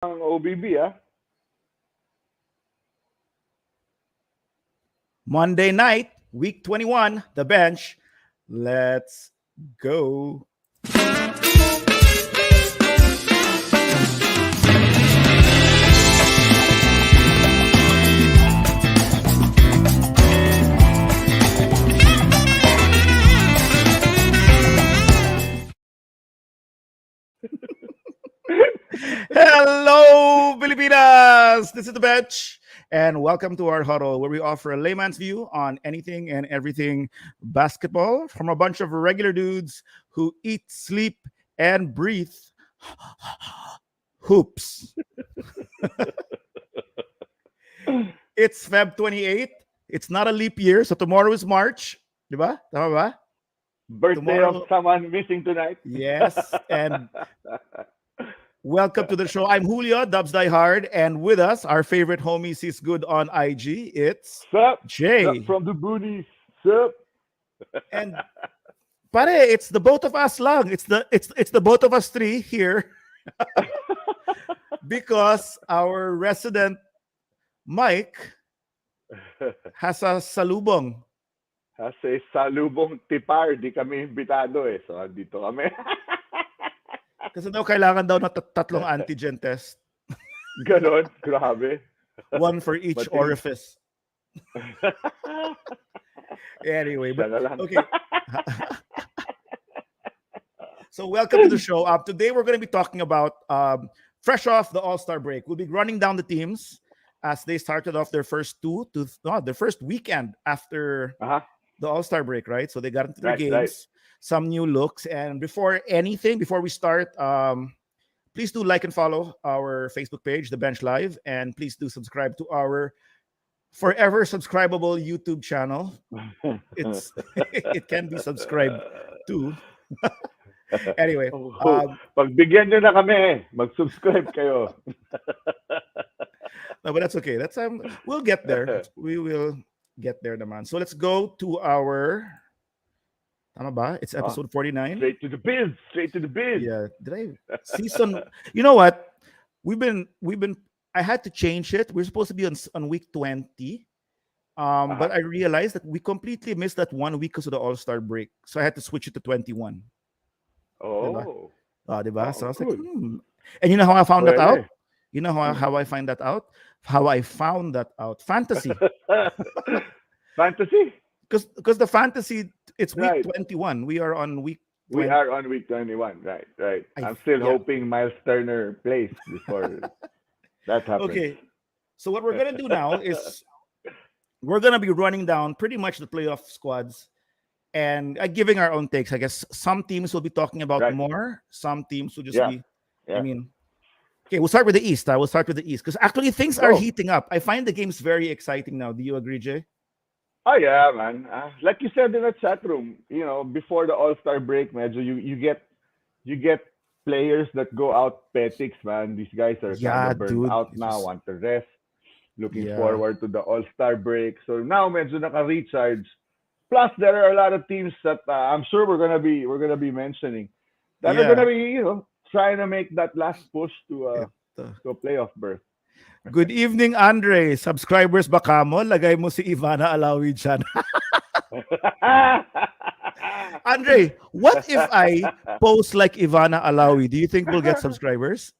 Ang OBB, ah. Monday night, week 21, the bench. Let's go. Hello, Filipinas! This is the bench, and welcome to our huddle, where we offer a layman's view on anything and everything basketball from a bunch of regular dudes who eat, sleep, and breathe hoops. It's Feb 28th. It's not a leap year, so tomorrow is March. Diba? Tama ba? Birthday Tomorrow- of someone missing tonight. Yes, and welcome to the show. I'm Julio, Dubs Die Hard, and with us, our favorite homie, sees good on IG. It's Sup? Jay. Sup from the boonies. Sup? And pare, it's the both of us lang. It's the both of us three here because our resident Mike has a salubong. Kasi salubong tipar, di kami imbitado eh. So, dito kami. Kasi daw kailangan daw na tatlong antigen test. Ganon, grabe. One for each Pati- orifice. Anyway, Siya but na lang. okay. So welcome to the show. Today we're going to be talking about fresh off the All-Star break. We'll be running down the teams as they started off their first their first weekend after Uh-huh. the All-Star break, right? So they got into their Right, games, right. some new looks. And before we start, please do like and follow our Facebook page, The Bench Live, and please do subscribe to our forever subscribable YouTube channel. It's it can be subscribed to. Anyway, Pagbigyan nyo na kami, mag-subscribe kayo. no, but that's okay. That's we'll get there. We will get there, naman. So let's go to our. Tama ba? It's episode 49. Straight to the biz. Straight to the biz. Yeah. Did I season? You know what? We've been. I had to change it. We're supposed to be on week 20. But I realized that we completely missed that 1 week because of the All-Star break. So I had to switch it to 21. Oh. Diba? So I was like, good. And you know how I found that out? Pwede. You know how I find that out? How I found that out? Fantasy. Fantasy? Because the fantasy, it's week Right. 21. We are on week 20. We are on week 21. Right. I'm still hoping Miles Turner plays before that happens. Okay. So what we're gonna do now is we're gonna be running down pretty much the playoff squads and giving our own takes. I guess some teams will be talking about Right. more. Some teams will just Yeah. be. Yeah. I mean, okay, we'll start with the East. We'll start with the East because actually things are Go. heating up. I find the games very exciting now. Do you agree, Jay? Oh yeah, man. Like you said in the chat room, before the All-Star break, medyo you get players that go out petics, man. These guys are Yeah, kind of burned dude. out It's now, just- want to rest, looking Yeah. forward to the All-Star break. So now medyo naka-recharge. Plus, there are a lot of teams that I'm sure we're gonna be mentioning that are Yeah. gonna be trying to make that last push to a playoff berth. Good evening, Andre. Subscribers baka mo, lagay mo si Ivana Alawi dyan. Andre, what if I post like Ivana Alawi? Do you think we'll get subscribers?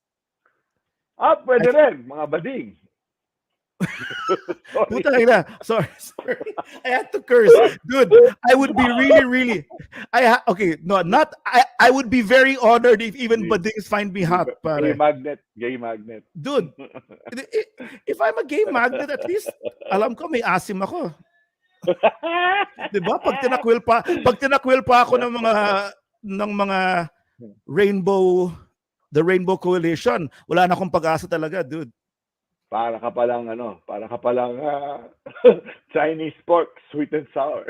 Pwede rin, mga bading. Sorry. Putang ina. Sorry. I had to curse. Dude, I would be really okay, no, not I would be very honored if even Badings find me hot, Gay pare. magnet. Dude, if I'm a gay magnet, at least alam ko may asim ako. 'Di ba? Pag tinakwil pa ako ng mga the Rainbow Coalition, wala na akong pag-asa talaga, dude. Para ka palang Chinese pork, sweet and sour.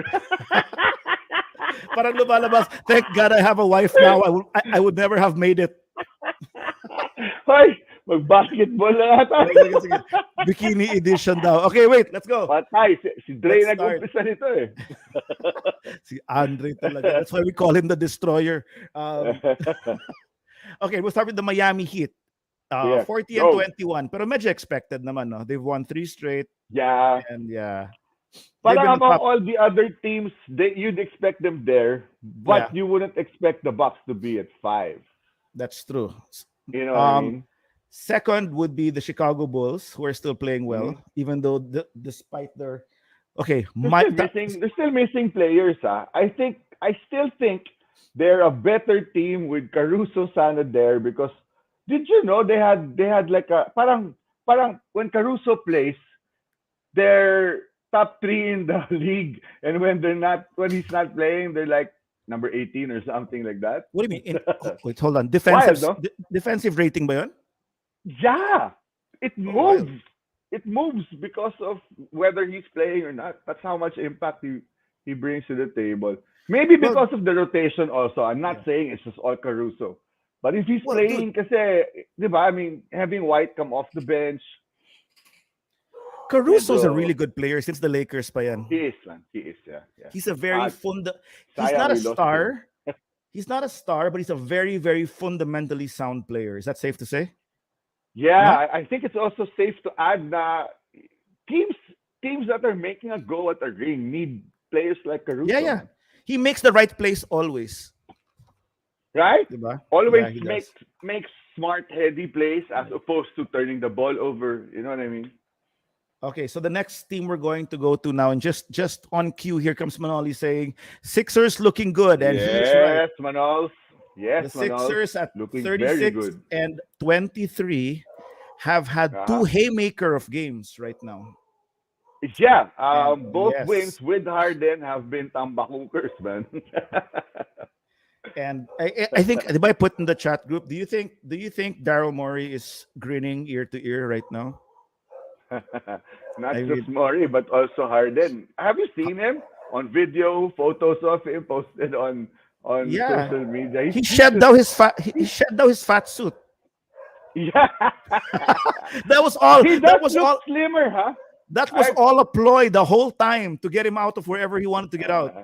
Parang lumalabas, thank God I have a wife now. I would never have made it. Hoy, mag-basketball na ata. Sige. Bikini edition daw. Okay, wait, let's go. Patay, si Dre Let's start. nag-umpisa nito eh. Si Andre talaga. That's why we call him the Destroyer. Okay, we'll start with the Miami Heat. Yeah. 40 and Go. 21. Pero medyo expected naman, no? They've won 3 straight, Yeah. and yeah, they've been Parang on among top. all the other teams, you'd expect them there, but Yeah, you wouldn't expect the Bucks to be at 5. that's true. You know what I Um, mean? Second would be the Chicago Bulls, who are still playing Hmm. well, even though despite their okay, They're still missing players. I still think they're a better team with Caruso Sana there because did you know they had like a parang when Caruso plays, they're top 3 in the league, and when he's not playing, they're like number 18 or something like that. what do you mean? Wait, hold on. Wild, no? Defensive rating ba yun? Yeah, it Oh, wild. moves. It moves because of whether he's playing or not. That's how much impact he brings to the table. Maybe Well, because of the rotation also. I'm not yeah. saying it's just all Caruso. But if he's Well, dude, playing kasi, di ba, I mean, having White come off the bench, Caruso's a medyo, really good player since the Lakers pa yan. he is, man. He is, yeah, yeah. He's a very Ah, he's sayang not a we lost him. star. He's not a star, but he's a very, very fundamentally sound player. Is that safe to say? Yeah, No? I think it's also safe to add that teams teams that are making a go at a ring need players like Yeah, Caruso, yeah. man. He makes the right plays always. Right? Diba? Always Yeah, he does. makes smart, heady plays as Yeah. opposed to turning the ball over. You know what I mean? Okay, so the next team we're going to go to now, and just on cue, here comes Manoli saying Sixers looking good, and he is right. Yes, Manols. Yes, The Manols. Sixers at Looking very 36 good. and 23 have had two Uh-huh. haymaker of games right now. Yeah, And both wins yes, with Harden have been tambakukers, man. and I think if I put in the chat group, do you think Daryl Morey is grinning ear to ear right now? I Not just mean, Murray, but also Harden. Have you seen him on video? Photos of him posted on yeah, social media. he He's shed just out his fat he he's shed out his fat suit. yeah. That was all. He That does was look all. slimmer, huh? That was I all a ploy the whole time to get him out of wherever he wanted to get out.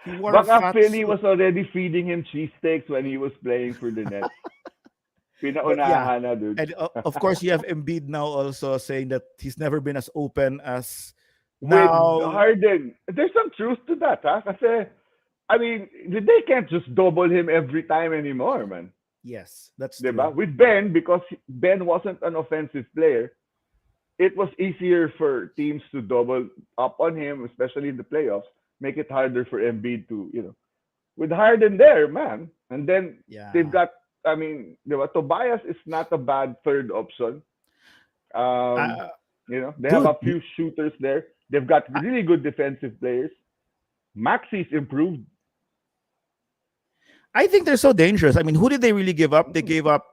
He wore a Baka fat Philly suit. was already feeding him cheesesteaks when he was playing for the Nets. But yeah, Pinaunahan na, dude. and of course you have Embiid now also saying that he's never been as open as With now. Harden, there's some truth to that, huh? Kasi, I mean, they can't just double him every time anymore, man. Yes, that's Diba? true. With Ben, because Ben wasn't an offensive player, it was easier for teams to double up on him, especially in the playoffs, make it harder for Embiid to, with Harden there, man. And then they've Yeah. got, I mean, Tobias is not a bad third option. Um, Uh, they have Dude, a few shooters there. They've got really good defensive players. Maxi's improved. I think they're so dangerous. I mean, who did they really give up? They gave up.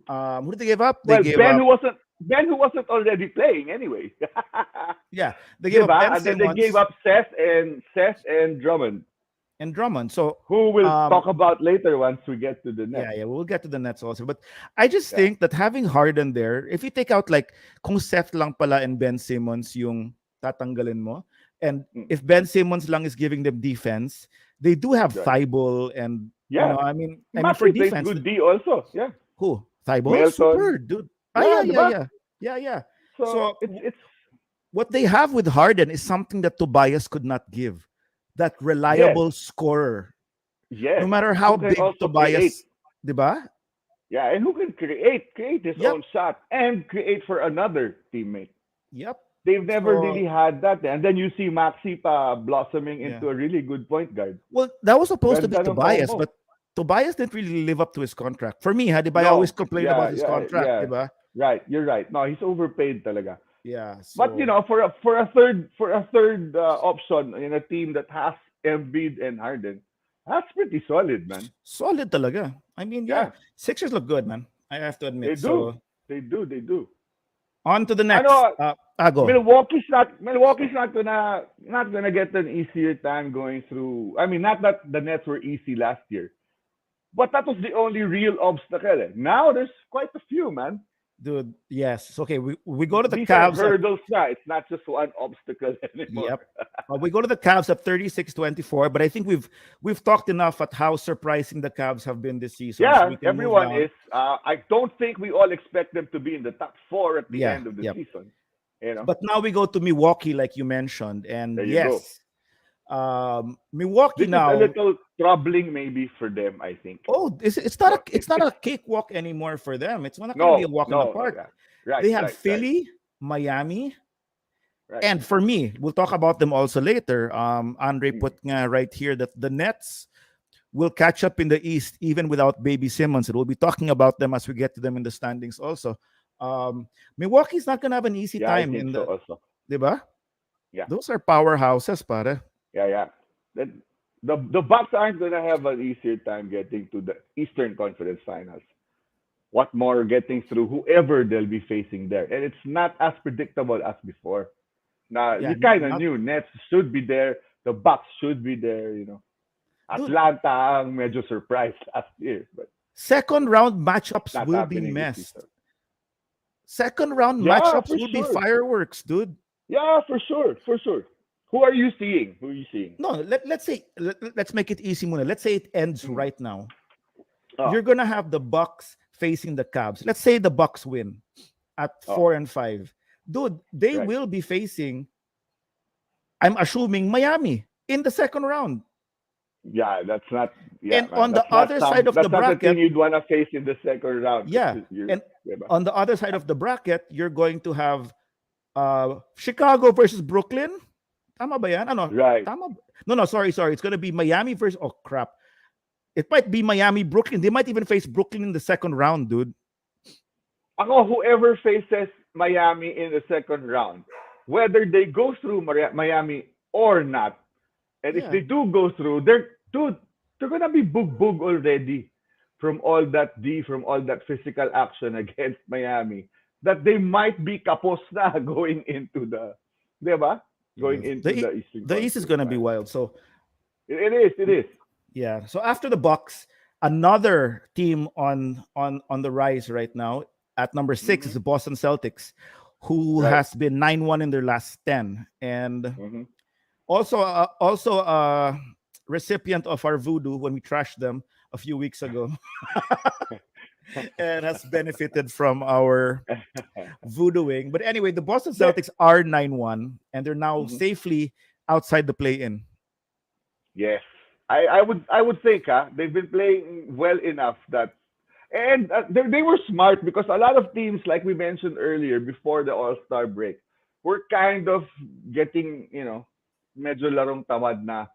Who did they give up? They Well, gave up. Ben who wasn't already playing anyway. Yeah, they gave up Diba? Ben And then they gave Simmons up Seth and Drummond, and Drummond. So, who we'll um, talk about later once we get to the yeah, Nets. yeah, we'll get to the Nets also. But I just Yeah. think that having Harden there, if you take out like kung Seth lang pala and Ben Simmons yung tatanggalin mo, and Mm, if Ben Simmons lang is giving them defense, they do have right. Thibault and Yeah. I mean for Maxi plays defense, good D also. Yeah. who Thibault Melton. super dude. Ah, Yeah, yeah, yeah, diba? yeah, yeah, yeah. So So it's what they have with Harden is something that Tobias could not give. That yes, reliable scorer. No yes. matter how Who can big also create. Tobias, 'di ba? Yeah, and who can create his Yep, own shot and create for another teammate. yep. They've never really So had that. And then you see Maxi pa blossoming yeah. into a really good point guard. Well, that was supposed to be Ganda ng Tobias, combo. but Tobias didn't really live up to his contract. For me, di ba, I always No. complain about Yeah, his yeah, contract, di yeah. ba? Right, you're right. No, he's overpaid talaga. Yeah, But so for a third option in a team that has Embiid and Harden, that's pretty solid, man. solid talaga. I mean, yeah, Yeah, Sixers look good, man. I have to they admit. do. So They do. on to the next. Ano, Go. Milwaukee's not gonna get an easier time going through. I mean, not that the Nets were easy last year, but that was the only real obstacle. Now there's quite a few, man. dude. Yes. Okay. We go to the These are Cavs at hurdles now. It's not just one obstacle anymore. yep. We go to the Cavs at 36-24, but I think we've talked enough at how surprising the Cavs have been this season, so Yeah, we can move everyone down. is. I don't think we all expect them to be in the top four at the Yeah. end of the Yep. season. You know, But now we go to Milwaukee, like you mentioned, and there you go. yes, Milwaukee This is a now. little troubling maybe for them, I think. Oh, But it's not a cakewalk anymore for them. It's not going to be a no, walk in the no, no, park. yeah. Right, They have right, right, Philly, Miami, right. and for me, we'll talk about them also later. Andre Mm. put nga right here that the Nets will catch up in the East even without Baby Simmons. And we'll be talking about them as we get to them in the standings also. Milwaukee's not going to have an easy Yeah, I time think in so the, also. diba? Yeah, Those are powerhouses, pare. yeah, yeah. The the Bucks aren't gonna have an easier time getting to the Eastern Conference Finals. What more getting through whoever they'll be facing there, and it's not as predictable as before. Now Yeah, you kind of not knew Nets should be there, the Bucks should be there. dude. Atlanta ang medyo surprise last year, but Second round matchups not will be happening this messed. season. Second round Yeah, matchups for will be sure. fireworks, dude. Yeah, for sure, for sure. Who are you seeing? Who are you seeing? No, let's say let's make it easy muna. Let's say it ends Mm. right now. Oh, You're gonna have the Bucks facing the Cavs. Let's say the Bucks win at oh, 4-5. Dude, they right. will be facing, I'm assuming, Miami in the second round. Yeah, that's not. Yeah, And man, on the other side of the That's not the thing bracket, you'd want to face in the second round yeah. because you're. And Diba? on the other side of the bracket, you're going to have Chicago versus Brooklyn. Tama ba yan? Ano? Right. Tama? No, no, sorry. It's gonna be Miami versus. Oh crap! It might be Miami, Brooklyn. They might even face Brooklyn in the second round, dude. Ako, whoever faces Miami in the second round, whether they go through Miami or not, and if Yeah. they do go through, dude, they're gonna be bug already from all that from all that physical action against Miami. That they might be kapos na going into the, diba? Yeah. Going into the Eastern The East is Conference gonna be Finals. wild. So It is, it is. yeah. So after the Bucks, another team on the rise right now at number 6 is Mm-hmm. the Boston Celtics, who Right. has been 9-1 in their last 10, and Mm-hmm. also a recipient of our voodoo when we trashed them a few weeks ago, and has benefited from our voodooing. But anyway, the Boston They- Celtics are 9-1, and they're now Mhm. safely outside the play-in. Yes, I would think they've been playing well enough that, and they were smart because a lot of teams, like we mentioned earlier before the All Star break, were kind of getting medyo larong tamad na.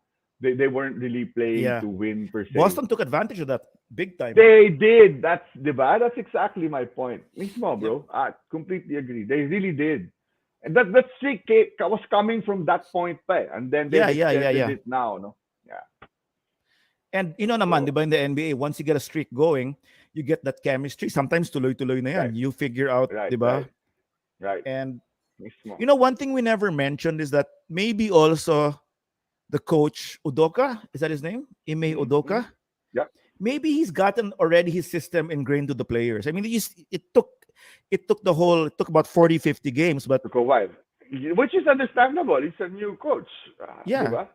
They weren't really playing Yeah, to win per se. Boston took advantage of that big time. They did. That's diba? That's exactly my point. Mismo, Yep. bro. I completely agree. They really did. And that streak was coming from that point pa, and then they've extended Yeah. it now, no? Yeah. And naman, So, di ba, in the NBA, once you get a streak going, you get that chemistry. Sometimes tuloy-tuloy na right, yan. You figure out, right, di right, ba? right. And Mismo. one thing we never mentioned is that maybe also the coach Udoka, is that his name? Ime Mm-hmm, mm-hmm. Udoka? Yeah. Maybe he's gotten already his system ingrained to the players. I mean, it took about 40-50 games, but Took a while. Which is understandable. He's a new coach. yeah. Diba?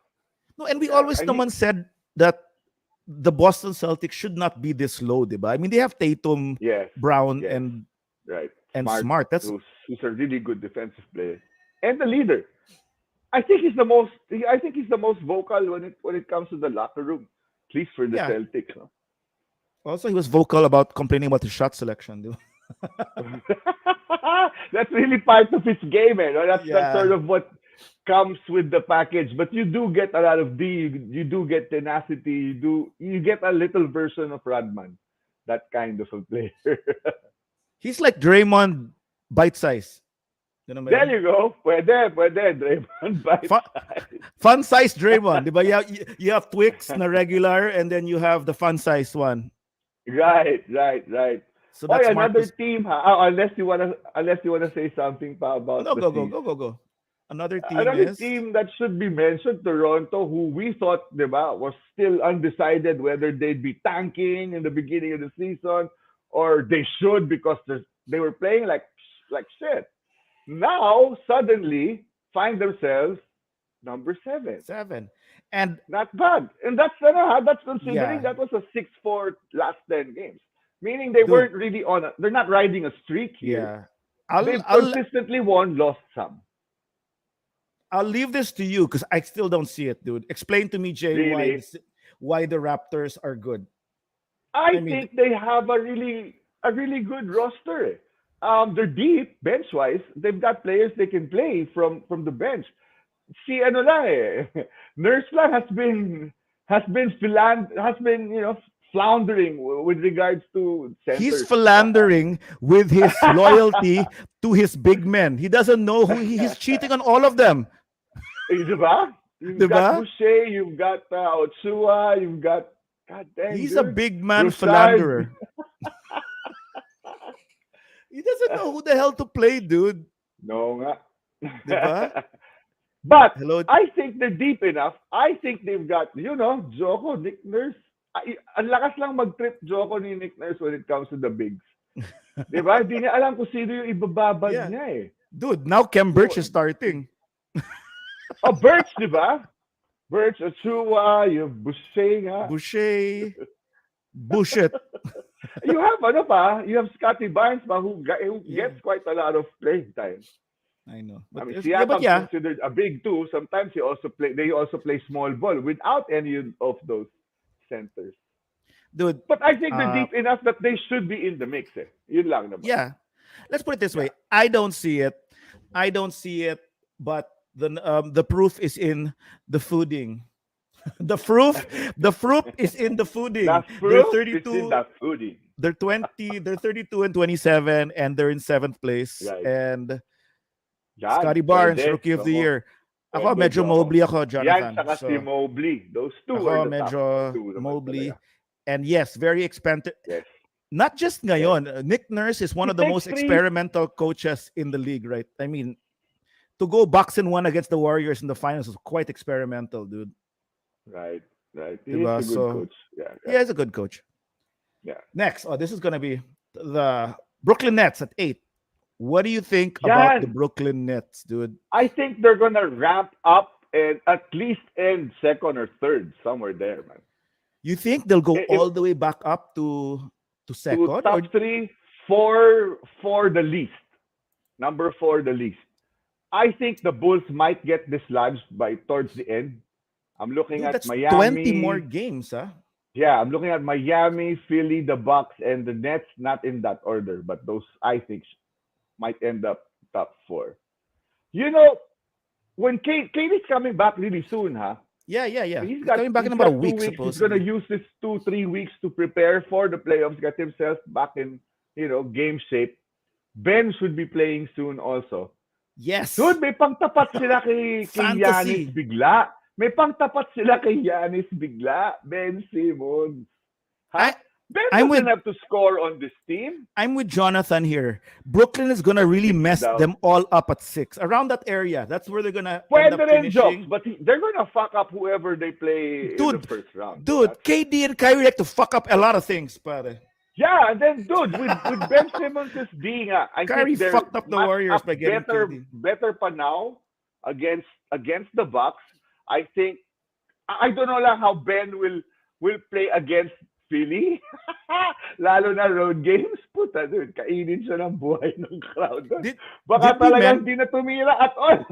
No, and we Yeah. always And he, naman said that the Boston Celtics should not be this low, diba? I mean, they have Tatum, yes, Brown, yes, and right. and Smart, Smart. That's who's a really good defensive player. And the leader. I think he's the most vocal when it comes to the locker room. At least for the yeah. Celtics. No? Also, he was vocal about complaining about his shot selection, dude. That's really part of his game, eh? No? That's Yeah. sort of what comes with the package. But you do get a lot of D. You do get tenacity. You get a little version of Rodman, that kind of a player. He's like Draymond bite size. You know ba There yun? you go. Pwede, Draymond bite Fun, size. fun size Draymond, di ba? You have Twix na regular, and then you have the fun size one. Right, right, right. So Oh, that's yeah, another Marcus. team, unless you wanna say something pa about No, the go. season. Another team Another is team that should be mentioned, Toronto, who we thought, diba, was still undecided whether they'd be tanking in the beginning of the season or they should because They were playing like shit. Now suddenly find themselves number 7. 7. And Not bad. And that's considering yeah, that was a 6-4 last 10 games. Meaning they dude, weren't really they're not riding a streak here. yeah. I'll They've I'll consistently won, lost some. I'll leave this to you because I still don't see it, dude. Explain to me, Jay, Really. why the Raptors are good. I I mean, think they have a really good roster. They're deep bench wise. They've got players they can play from the bench. Si ano lang eh. Nurse lang has been floundering with regards to he's centers. philandering with his loyalty to his big men. He doesn't know he's cheating on all of them. Diba? You've got Diba? Boucher, you've got Otsua, you've got God dang He's a dude. big man Broussard. philanderer. He doesn't know who the hell to play, dude. No nga. Diba? But Hello. I think they're deep enough. I think they've got, Joko, Nick Nurse. Ang lakas lang mag-trip Joko ni Nick Nurse when it comes to the bigs. Diba? Hindi niya alam kung sino yung ibababad Yeah. niya eh. Dude, now Kem Birch is starting. Oh, Birch, diba? Birch, Otsua, yung Boucher nga. Boucher. Bullshit. You have Scotty Barnes pa who Yeah. gets quite a lot of playing time. I know. I mean, Yeah, but Siakam's yeah. considered a big too. Sometimes they also play small ball without any of those centers. Dude, But I think they're uh, deep enough that they should be in the mix. Eh. Yun lang naman. yeah. Let's put it this way. Yeah. I don't see it. I don't see it, but the proof is in the fooding. The proof is in the fooding. The They're proof is in 32, the fooding. they're 32 and 27 and they're in 7th place. Right. And Yan, Scotty Barnes, pwede. rookie of the Oo. year. Ako Pwede, medyo Joko. Mobley ako, Yan, Jonathan. saka si So Mobley. Those two ako are the medyo top two naman Mobley. talaga. And yes, very expensive. Yes. Not just Yes. ngayon. Nick Nurse is one He of the takes most three. experimental coaches in the league, right? I mean, to go box and one against the Warriors in the finals was quite experimental, dude. Right. He's Diba? a good So coach. yeah, Yeah. he's a good coach. Yeah. Next, this is gonna be the Brooklyn Nets at 8. What do you think about the Yan. Brooklyn Nets, dude? I think they're gonna ramp up and at least end second or third, somewhere there, man. You think they'll go If all the way back up to to second, or top three, for the least. Number 4, the least. I think the Bulls might get dislodged by towards the end. I'm looking dude? at That's 20 more Miami. games, huh? Yeah, I'm looking at Miami, Philly, the Bucks, and the Nets. Not in that order, but those I think might end up top 4. You know, when KD's coming back really soon, huh? Yeah. He's He's got coming back he's in about a got 2 week, weeks. He's gonna supposedly. use this 2-3 weeks to prepare for the playoffs. Get himself back in game shape. Ben should be playing soon also. Yes, Dude, may pangtapat sila kay Giannis fantasy. bigla. May pangtapat sila kay Giannis bigla. Ben Simmons. I Huh? Ben I'm doesn't with have to score on this team. I'm with Jonathan here. Brooklyn is gonna really 6 mess daw. them all up at 6, around that area. That's where they're gonna end Pwede up rin jokes, finishing. but they're gonna fuck up whoever they play in the Dude, first round. dude, KD and Kyrie like to fuck up a lot of things, pare. Yeah, and then dude, with Ben Simmons' D nga, I Kyrie think they're fucked up the matched Warriors up by getting KD. better pa now against the Bucks. I think I don't know lang how Ben will play against Philly. Lalo na road games. Puta, dude, kainin siya ng buhay ng crowd. Doon. Did Baka did we talagang men hindi na tumira at all.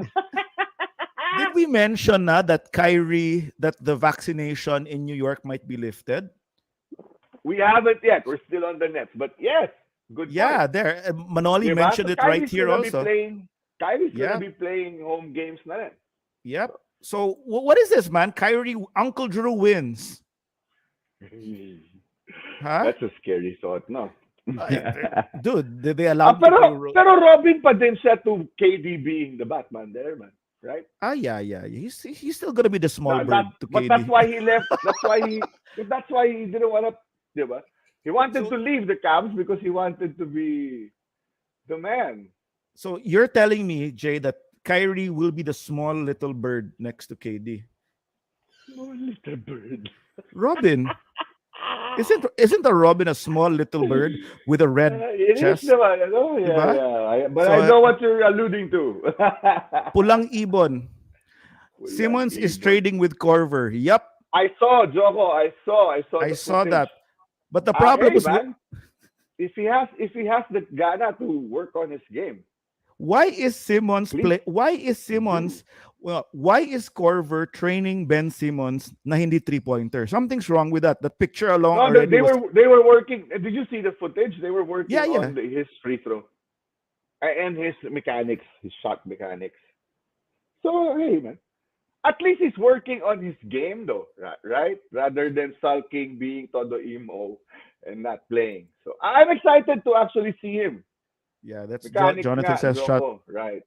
did we mention na that the vaccination in New York might be lifted? We haven't yet. We're still on the Nets. But yes, good Yeah, point. there. Manoli Diba? mentioned So it right here also. Kyrie's gonna Yeah. be playing home games na rin. Yep. So what is this, man? Kyrie, Uncle Drew wins, huh? That's a scary thought, no? Dude, they allowed pero, people to pero Robin pa din siya to KD being the Batman there, man. Right? yeah. He's still gonna be the small bird to But that's KD. why he left. That's why he didn't want to, diba? He wanted So to leave the Cavs because he wanted to be the man. so you're telling me, Jay, that Kyrie will be the small little bird next to KD. Oh, little bird. Robin, Isn't a robin a small little bird with a red It is chest? naman, ano? Yeah, Diba? yeah. But So I know what you're alluding to. pulang ibon. Walang Simmons is ibon. trading with Corver. Yup, I saw, Joko. I saw I the saw footage. that. But the problem Hey, was man, if he has the gana to work on his game, why is Simmons please play? Why is do. Simmons? Well, why is Corver training Ben Simmons na hindi 3-pointer? Something's wrong with that. That picture alone No, they, already they was. were they were working. Did you see the footage? They were Yeah, working yeah. on his free throw and his mechanics, his shot mechanics. So hey, man, at least he's working on his game though, right? Rather than sulking, being todo emo, and not playing. So I'm excited to actually see him. Yeah, that's Mechanics Jonathan nga, says shot. Joko. Right.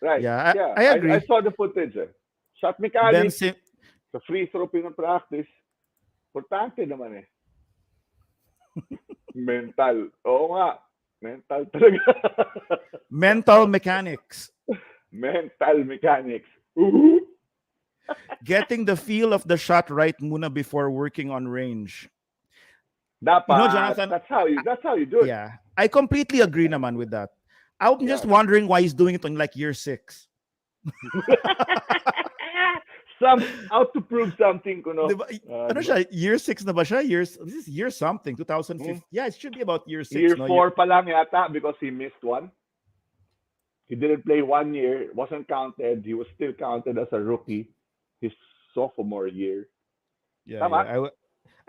Right. Yeah, Yeah. I I agree. saw the footage. Eh. Shot Ben mechanics, Sim- sa free throw practice. Importante naman eh. Mental. Oo nga. Mental talaga. mental mechanics, Mental mechanics. Ooh. getting the feel of the shot right muna before working on range. Dapat. Jonathan, That's how you do it. yeah, I completely agree naman with that. I'm just Yeah. wondering why he's doing it on like year 6. Out to prove something ko no. Diba? Ano Diba? siya? Year 6 na ba siya? This is year something, Hmm? 2015. Yeah, it should be about year 6, Year no? 4 pa lang yata because he missed one. He didn't play 1 year. Wasn't counted. He was still counted as a rookie his sophomore year. Yeah, yeah. Tama?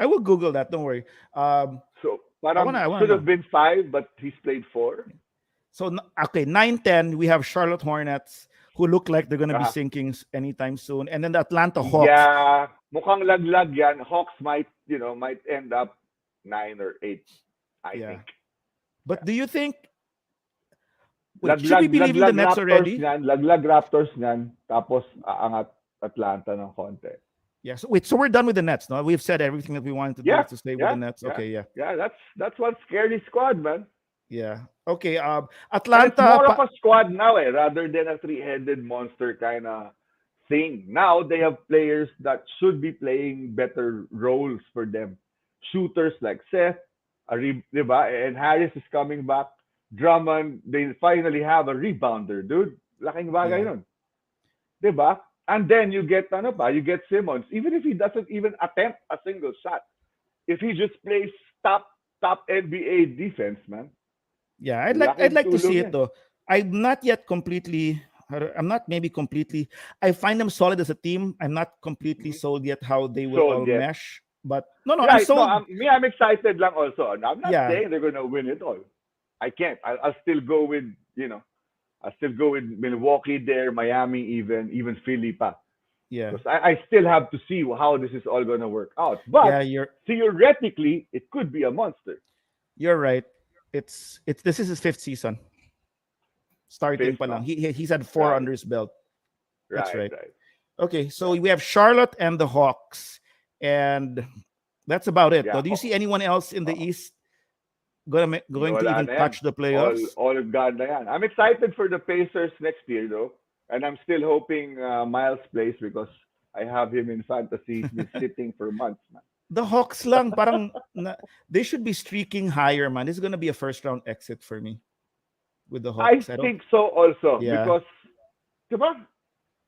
I will Google that. Don't worry. So, I parang wanna should know. have been 5, but he's played 4. So okay, 9-10, we have Charlotte Hornets who look like they're gonna be Ah, sinking anytime soon, and then the Atlanta Hawks. yeah, mukhang laglag yan. Hawks might end up 9 or 8, I Yeah, think. but Yeah. do you think? Wait, should we believe in the Nets already? Laglag Raptors niyan, tapos aangat Atlanta ng konti. Yeah. So wait, so we're done with the Nets, no? We've said everything that we wanted to do Yeah, to stay with the yeah, Nets. yeah. Okay, yeah, Yeah, that's one scary squad, man. yeah. Okay. And it's Atlanta. more of a squad now, rather than a three-headed monster kind of thing. Now they have players that should be playing better roles for them. Shooters like Seth, diba? And Harris is coming back. Drummond, they finally have a rebounder, dude. Laking bagay Yeah. nun. Diba? And then you get, you get Simmons. Even if he doesn't even attempt a single shot, if he just plays top NBA defense, man, Yeah, I'd laking like to see tulong it yan. though. I'm not yet completely. I'm not maybe completely. I find them solid as a team. I'm not completely Mhm. sold yet how they will Sold all yet. mesh. But no, I'm Right. No, sold. I'm excited lang also. I'm not Yeah, saying they're going to win it all. I can't. I'll still go with, I'll still go with Milwaukee there, Miami even Philly pa. yeah, Because I still have to see how this is all going to work out. But yeah. theoretically, it could be a monster. You're right. It's this is his 5th season. Starting Fifth, pa lang. no? He's had 4 Right. under his belt. That's Right, right. right. Okay, so Yeah. we have Charlotte and the Hawks, and that's about it. Yeah. Though, do you see anyone else in the Oh, East going to wala even na yan. touch the All, playoffs? all gone na yan. I'm excited for the Pacers next year, though. And I'm still hoping Miles plays because I have him in fantasy. He's been sitting for months, man. The Hawks lang they should be streaking higher, man. This is gonna be a first round exit for me with the I Hawks. I don't. think so also Yeah, because, diba,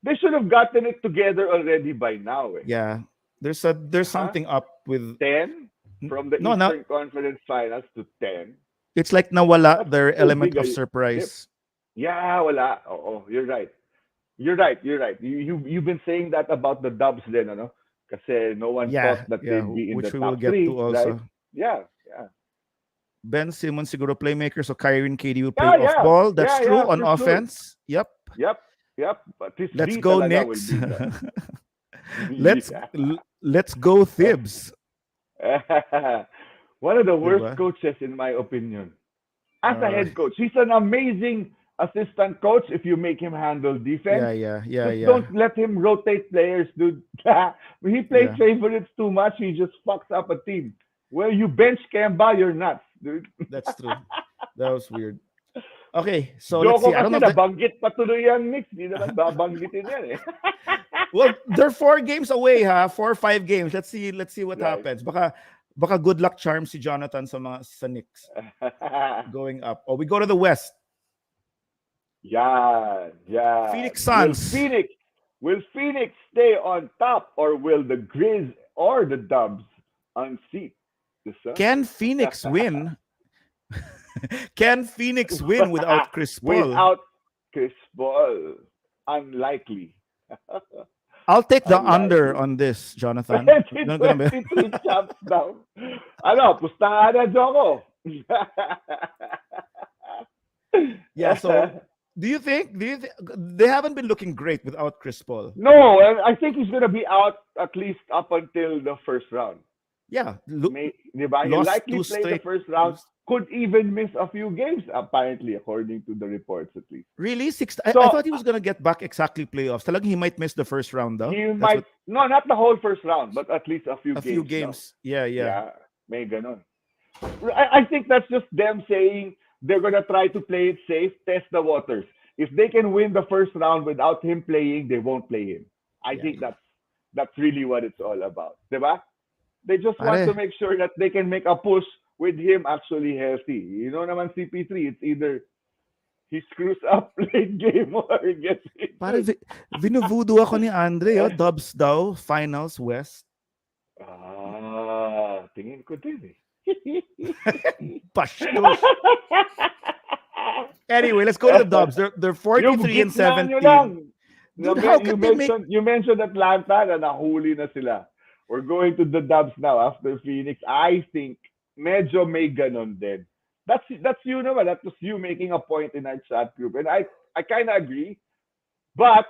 they should have gotten it together already by now. Eh. yeah. There's Huh? something up with 10 from the no. Eastern Conference Finals to 10. It's like nawala That's their too element big of a dip. surprise. Yeah, wala. Oh, you're right. You're right. You're right. You've been saying that about the Dubs then, ano? Kasi no one thought Yeah, that yeah. they'd be in the Which we will top get to 3, right? also. Yeah, yeah. Ben Simmons siguro playmaker, so Kyrie and KD will play Yeah, off yeah. ball. That's Yeah, true yeah, on for sure. offense. Yep. Yep. Yep. But this Let's D go talaga will Knicks. be the let's yeah. let's go Thibs. One of the worst Diba? coaches in my opinion. As a Uh, head coach, he's an amazing assistant coach if you make him handle defense. Just yeah, don't let him rotate players, dude. When he plays yeah. favorites too much, he just fucks up a team. Well, you bench Kemba, you're nuts, dude. That's true. That was weird. Okay, so let's Joko see. I don't kasi know if nabanggit pa tuloy yan, Mix. Di naman babanggitin yan eh. well, they're 4 games away, 4 or 5 games. Let's see what Right. happens. Baka Baka good luck charm si Jonathan sa Knicks going up. Oh, we go to the West. Yeah, yeah. Phoenix Suns. Will Phoenix stay on top, or will the Grizz or the Dubs unseat the Suns? Can Phoenix win? Can Phoenix win without Chris Paul? Without Chris Paul, unlikely. I'll take the under Unlikely. on this, Jonathan. Gonna be 2023 champs daw. Ano, pustahan na Joko. yeah. So, do you think they haven't been looking great without Chris Paul? No, and I think he's gonna be out at least up until the first round. Yeah, Di ba? He'll lost likely two play the straight. first round. Could even miss a few games, apparently, according to the reports at least. Really, I So thought he was gonna get back exactly playoffs. Talagang he might miss the first round though. he That's might, what no, not the whole first round, but at least a few a few games now. games. Yeah, yeah, Yeah, may ganon. I think that's just them saying they're gonna try to play it safe, test the waters. If they can win the first round without him playing, they won't play him. I yeah. think that's really what it's all about, diba? They just want to Pare, make sure that they can make a push with him actually healthy. You know naman CP3, it's either he screws up late game or gets pare injured. vinuvudo ako ni Andre, oh, Dubs daw, finals West. Tingin ko din eh. Bastos. Anyway, let's go to the Dubs. They're Yung 43 and gitna nyo lang. 17. Dude, how You can they make mentioned, Atlanta na nahuli na sila. We're going to the Dubs now after Phoenix. I think medyo may ganon din. That's you naman. That was you making a point in our chat group. And I kind of agree. But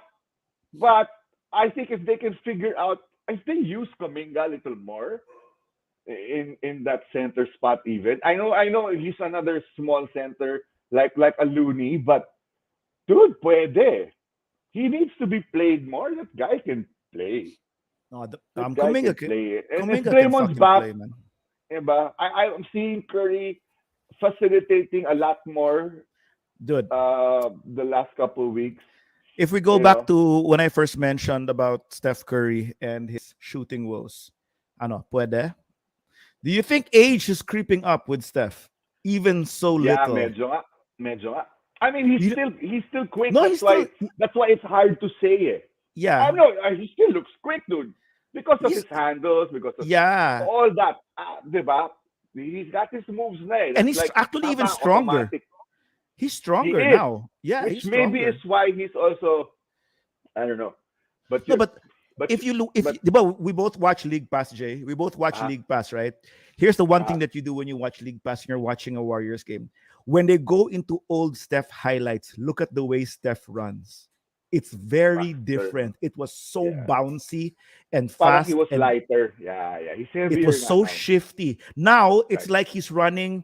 I think if they can figure out, if they use Kaminga a little more in that center spot even. I know he's another small center like a Looney, but dude, puede. He needs to be played more. That guy can play. no, That guy can Kuminga play. And if Kuminga can Draymond's fucking back, play, man. diba, I'm seeing Curry facilitating a lot more Dude, the last couple of weeks. if we go You back know, to when I first mentioned about Steph Curry and his shooting woes, ano, puede? Do you think age is creeping up with Steph? Even so yeah, little. medyo nga. I mean, You, he's still quick. no, he's still, That's why it's hard to say it. I yeah, know he still looks quick, dude, because of his he's, handles, because of yeah. all that. Diba? He's got his moves na eh. And That's he's like actually even parang stronger. automatic. He's He stronger is, now. Yeah, which he's maybe is stronger. why he's also, I don't know, but No, you, but but if you look, if but but we both watch League Pass, Jay. We both watch uh, League Pass, right? Here's the one uh, thing that you do when you watch League Pass and you're watching a Warriors game. When they go into old Steph highlights, look at the way Steph runs. It's very faster. different. It was so Yeah, bouncy and parang he fast, was and lighter. Yeah, yeah, he's it heavier was nga so now. shifty. Now it's Right. like he's running.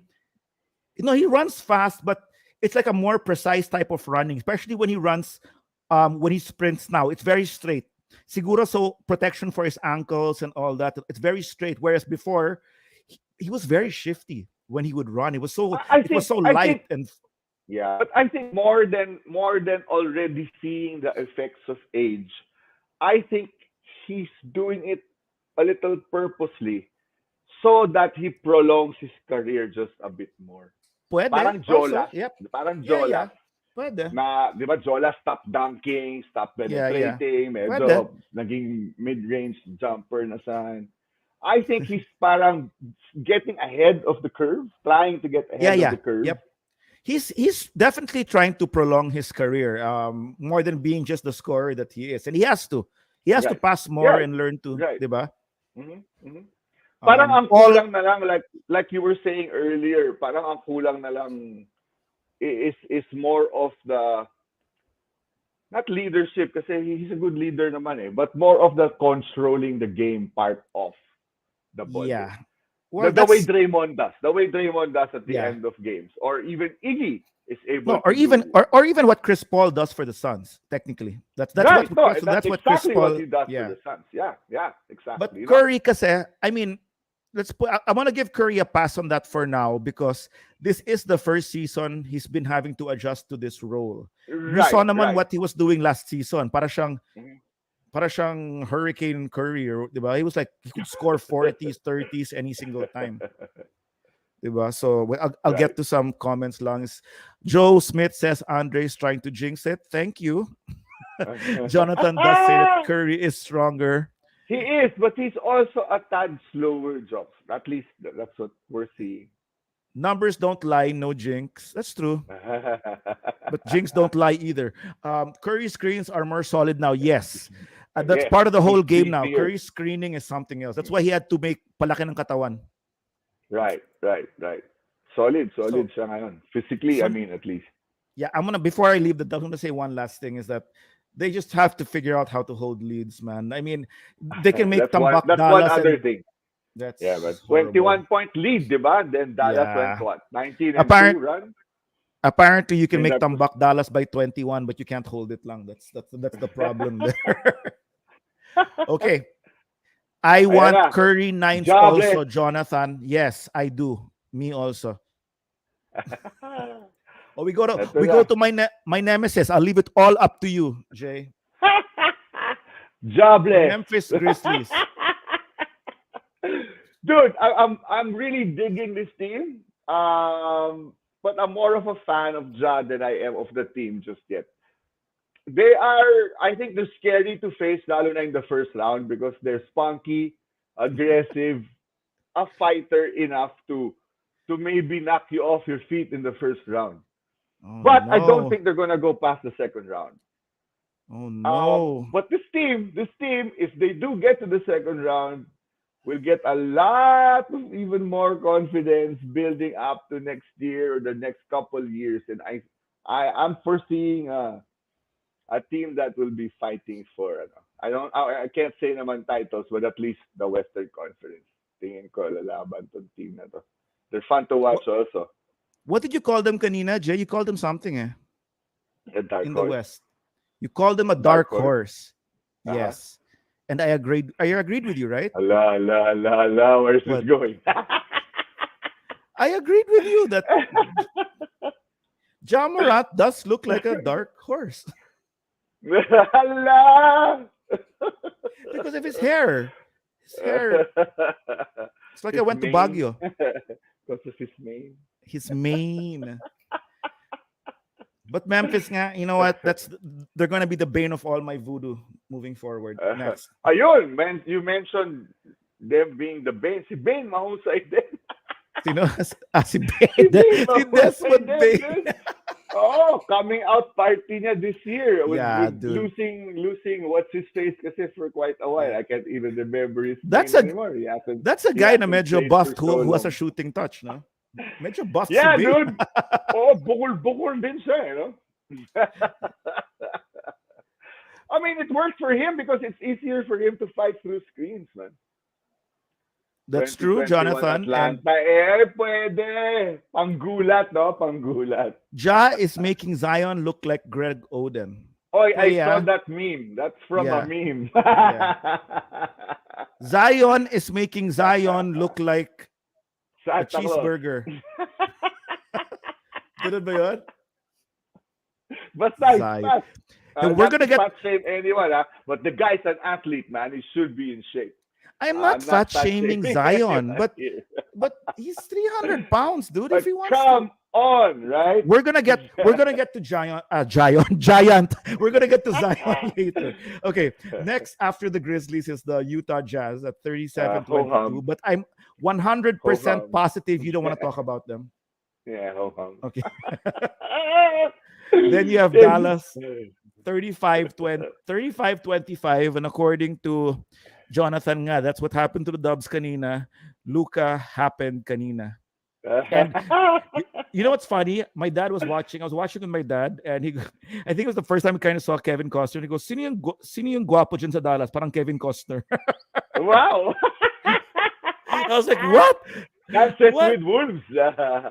He runs fast, but it's like a more precise type of running, especially when he runs, when he sprints now. It's very straight. Siguro so protection for his ankles and all that. It's very straight. Whereas before, he was very shifty when he would run. It was so I light think and yeah, but I think more than already seeing the effects of age, I think he's doing it a little purposely so that he prolongs his career just a bit more. puede Parang also. Jolas, Yep. parang Yeah, yeah. Jolas Puede. na, di ba Jolas stop dunking, stop Yeah, yeah. penetrating, Puede. medyo naging mid-range jumper na sa I think he's parang getting ahead of the curve, trying to get Yeah, ahead of yeah. the curve. Yep. He's definitely trying to prolong his career, more than being just the scorer that he is, and he has to Right. pass more Right. and learn to, Right. diba? Mhm. Mhm. Parang ang All kulang na lang like you were saying earlier, parang ang kulang na lang is more of the not leadership kasi he's a good leader naman eh, but more of the controlling the game part of the ball game. yeah. Well, The way that's Draymond does, at the yeah. end of games, or even Iggy is able No, or to even do. or even what Chris Paul does for the Suns. Technically, Right, no, that's that's what Chris exactly what Paul. he does for Yeah, the Suns. Yeah, yeah, but exactly. You know, Curry, kasi I mean, I want to give Curry a pass on that for now because this is the first season he's been having to adjust to this role. We saw right, naman right. what he was doing last season. Para siyang Mhm. para siyang Hurricane Curry, diba? He was like, he could score 40s, 30s any single time. Diba? So I'll Right. get to some comments lang. Joe Smith says Andre's trying to jinx it. Thank you. Jonathan does say that Curry is stronger. He is, but he's also a tad slower, Jobs. At least that's what we're seeing. Numbers don't lie, no jinx. That's true. But jinx don't lie either. Curry screens are more solid now. Yes. That's Yes, part of the he's whole game now. beefier. Curry screening is something else. That's why he had to make palaki ng katawan. Right, right, right. Solid, So, solid siya ngayon. Physically, I so mean, at least. yeah, before I leave, I'm gonna say one last thing is that they just have to figure out how to hold leads, man. I mean, they can make That's one. tambak That's one Dallas, other and thing. Yeah, that's but horrible. 21-point lead, diba? Then Dallas went Yeah. what? 19-2 Apparent run. apparently you I can mean, make that tambak Dallas by 21, but you can't hold it long. That's the problem there. Okay. I ayan want na. Curry nines Jobless. also, Jonathan. Yes, I do. Me also. Oh, Ito we na. go to my nemesis. I'll leave it all up to you, Jay. The Jobless. Memphis Grizzlies. Dude, I'm really digging this team. But I'm more of a fan of Ja than I am of the team just yet. They are, I think they're scary to face lalo na in the first round because they're spunky, aggressive, a fighter enough to maybe knock you off your feet in the first round. Oh But I don't no. think they're gonna go past the second round. Oh no. But this team, if they do get to the second round, will get a lot of even more confidence building up to next year or the next couple years, and I'm foreseeing a team that will be fighting for I can't say naman titles, but at least the Western Conference. Tingin ko lalaban tong team na to. They're fun to What watch also. what did you call them kanina, Jay? You called them something A dark in the horse. West. You called them a Dark dark horse. horse. Uh-huh. Yes. And I agreed with you, right? Ala, where's this What? going? I agreed with you that Jamarat does look like a dark horse Ala! because of his hair. His hair. It's like I His went to mane. Baguio. Because of his mane. His mane. But Memphis, nga, you know what? They're gonna be the bane of all my voodoo moving forward. Next, Ayun, man, you mentioned them being the Bane. Si Bane mahusay din. sino? Si Si Bane, Bane si mahusay Desmond din, Bane. dude. Oh, coming out party niya this year with, Yeah, with dude. losing what's his face kasi for quite a while. Yeah. I can't even remember his That's name a anymore. He hasn't that's a he guy na hasn't medyo played for buffed so who has a long. shooting touch, no? Medyo buffed si Yeah, Bane. dude. Oh, bukol din siya, you know? I mean, it worked for him because it's easier for him to fight through screens, man. That's true, 2021 Jonathan. And Atlanta, pwede. Panggulat, no? Panggulat. Ja is making Zion look like Greg Oden. Oh, I Hey, saw yeah, that meme. That's from a yeah, meme. yeah. Zion is making Zion look like a Santa Claus. cheeseburger. Ganun ba yun? Basta, it's Zion. fast. Hey, we're Not gonna to get. fat shame anyone, but the guy's an athlete, man. He should be in shape. I'm not I'm not fat fat shaming shaming Zion, anyone here. but he's 300 pounds, dude. If But he wants to, come on, right? we're gonna get to Giant. We're gonna get to Zion later. Okay, next after the Grizzlies is the Utah Jazz at Ho 37-22. hum. But I'm Ho 100% hum. positive you don't want to talk about them. Yeah, ho hum. Okay. Then you have Dallas 35-25, and according to Jonathan nga, that's what happened to the Dubs kanina. Luka happened kanina. And you know what's funny? My dad was watching. I was watching with my dad, and I think it was the first time he kind of saw Kevin Costner. And he goes, sino yung guwapo dyan sa Dallas? Parang Kevin Costner. Wow. I was like, what? Dances What? with wolves.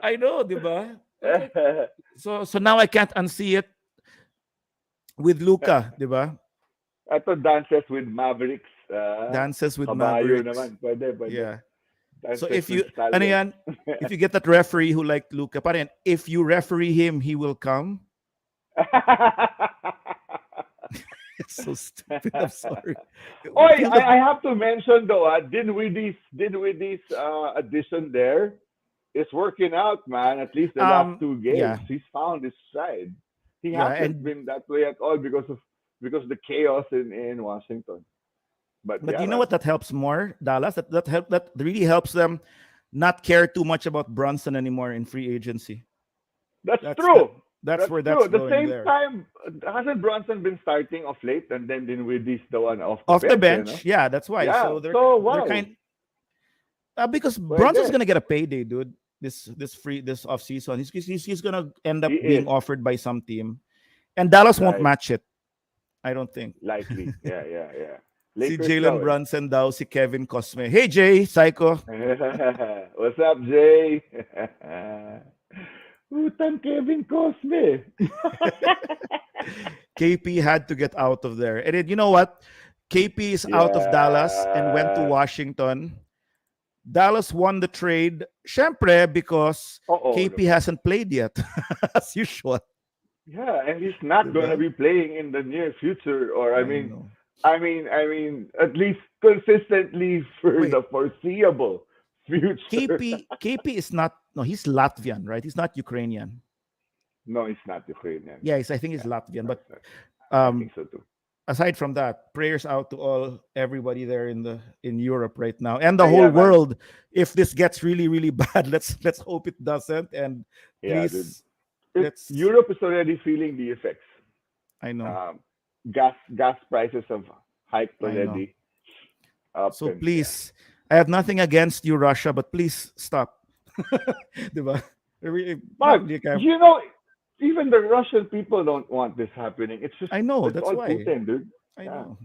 I know, di ba? I was like, so now I can't unsee it with Luka, di ba? Ito, dances with Mavericks. Dances with Kabayo Mavericks. naman. Pwede. Yeah. So Dances if you with ano Stallion. yan, if you get that referee who liked Luka, pa rin, if you referee him, he will come. It's so stupid. I'm sorry. Oh, Feel the I have to mention though, Dinwiddie's addition there is working out, man. At least the last two yeah, games, he's found his stride. He yeah, hasn't and been that way at all because of the chaos in Washington. But but yeah, you know man, what that helps more, Dallas? That really helps them not care too much about Brunson anymore in free agency. that's That's that true. that's That's where true. that's At the going same there. time, hasn't Bronson been starting of late, and then Dinwiddie's the one off the Off the bench, you know? bench, yeah, that's why. Yeah. So So they're wow, kind because Brunson's pwede. gonna get a payday, dude. This off season, he's gonna end He up is being offered by some team, and Dallas won't right. match it. I don't think. Likely. Yeah, yeah, yeah. Si Lakers Jalen daw eh. Brunson daw, si Kevin Cosme. Hey Jay, psycho. What's up, Jay? Utang Kevin Cosme. KP had to get out of there. And then, you know what? KP is out of Dallas and went to Yeah. Washington. Dallas won the trade, syempre, because Uh-oh. KP hasn't played yet, as usual. Yeah, and he's not gonna Diba? be playing in the near future, or I know. at least consistently for Wait, the foreseeable future. KP is not, no, he's Latvian, right? He's not Ukrainian. No, it's not Ukrainian. Yeah, I think he's Yeah, Latvian. no, But it's not. I um, think so too. aside from that, prayers out to everybody there in Europe right now and the whole Yeah, man. world. If this gets really really bad, let's hope it doesn't. And Yeah, dude. please, let's. Europe is already feeling the effects. I know, Um, gas prices have hiked I know. already up, So and yeah. please, I have nothing against you, Russia, but please stop. Diba? Not But really care. you know, even the Russian people don't want this happening. I know. It's That's all why. Putin, dude. I Yeah, know.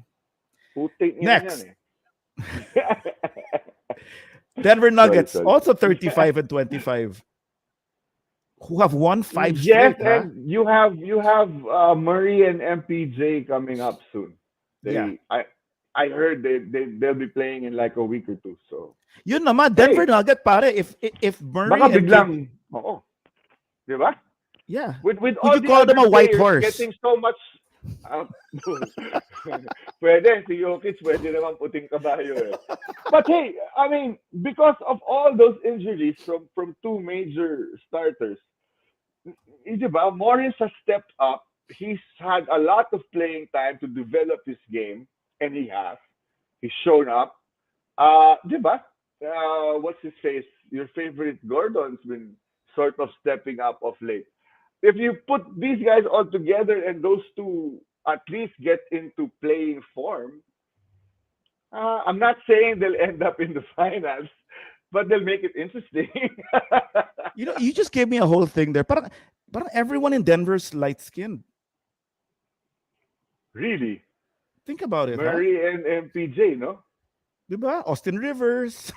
Putin yan yan Next, eh. Denver Sorry, Nuggets, sorry. also 35 and 25, who have won five Yes, straight, huh? and you have Murray and MPJ coming up soon. Yeah. They I heard they'll be playing in like a week or two. So Yun naman, Denver hey, Nugget, pare. If baka Murray and Kip, biglang oo, di ba? yeah. With Could all you the call them other a white players horse? getting so much uh, pwede si Jokic pwede naman puting kabayo eh. But hey, I mean, because of all those injuries from two major starters, di ba, Morris has stepped up. He's had a lot of playing time to develop his game, and he has. He's shown up. Di ba? What's his face? Your favorite Gordon's been sort of stepping up of late. If you put these guys all together and those two at least get into playing form, I'm not saying they'll end up in the finals, but they'll make it interesting. You know, you just gave me a whole thing there. Parang everyone in Denver's light skinned. Really, Think about it, huh? Murray and MPJ, no? Diba? Austin Rivers,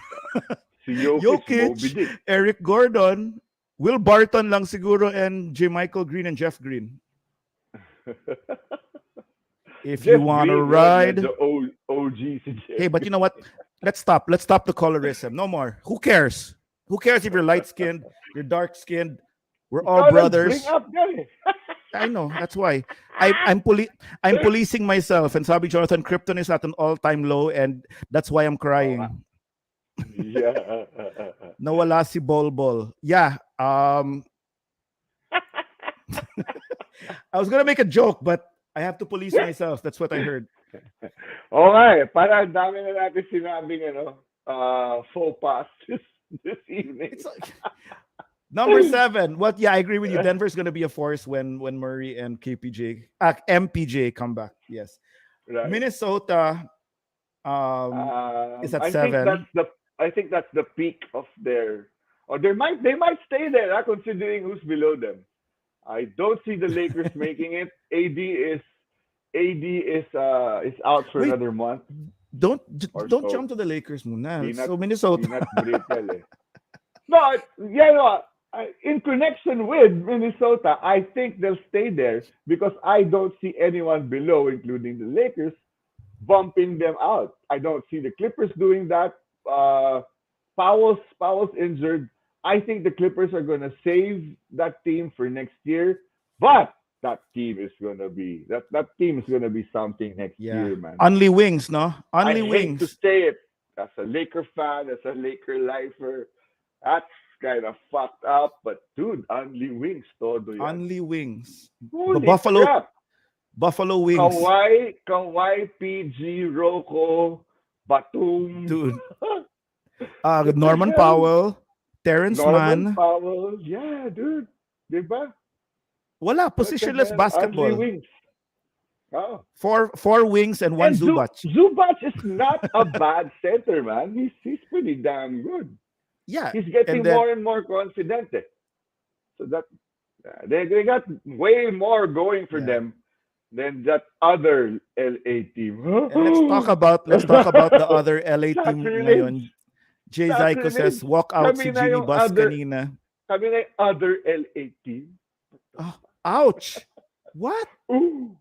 Si Jokic, Moby Jokic, Dick. Eric Gordon, Will Barton lang siguro, and J. Michael Green and Jeff Green. If you Jeff want to Green, yun, ride. medyo OG si Hey, Jeff but you Green. know what? Let's stop. Let's stop the colorism. No more. Who cares? Who cares if you're light skinned, you're dark skinned? We're all Ikaw nag-bring brothers. up yan eh. I know. That's why I'm policing myself. And sabi Jonathan, Krypton is at an all-time low, and that's why I'm Oo nga. crying. Yeah. Nawala si Bol Bol. Yeah. I was gonna make a joke, but I have to police myself. That's what I heard. Oo nga eh. Para ang dami na natin sinabing faux pas this evening. It's like number 7. What? Yeah, I agree with you. Denver's gonna be a force when Murray and MPJ come back. Yes. Right. Minnesota is at I think 7. that's the peak of their, or they might stay there considering who's below them. I don't see the Lakers making it. AD is out for Wait, another month don't or don't so. jump to the Lakers muna. Peanut So Minnesota. peanut brittle eh. No, yeah, no. In connection with Minnesota, I think they'll stay there because I don't see anyone below, including the Lakers, bumping them out. I don't see the Clippers doing that. Powell's injured. I think the Clippers are going to save that team for next year. But that team is gonna be that team is gonna be something next Yeah. year, man. Only wings, no? I Only hate to wings. say it as a Laker fan, as a Laker lifer. That's kind of fucked up, but dude, only wings todo yan. Only wings. Holy Buffalo crap! Buffalo wings. Kawhi, PG, Rocco, Batum. Dude. What the Norman hell? Powell, Terrence Norman Mann. Powell. Yeah, dude. Diba? Wala, What the positionless hell? Only basketball. wings. Oh. Four wings and one And Zubac. Zubac is not a bad center, man. He's pretty damn good. Yeah. He's And getting then more and more confident. So that they got way more going for yeah. them than that other LA team. And let's talk about the other LA team Sacrilege. ngayon. Jay Zyko Sacrilege. says walk out si Kami na Jimmy yung Bus other kanina. kami na yung other LA team. Oh, ouch. What? Ooh.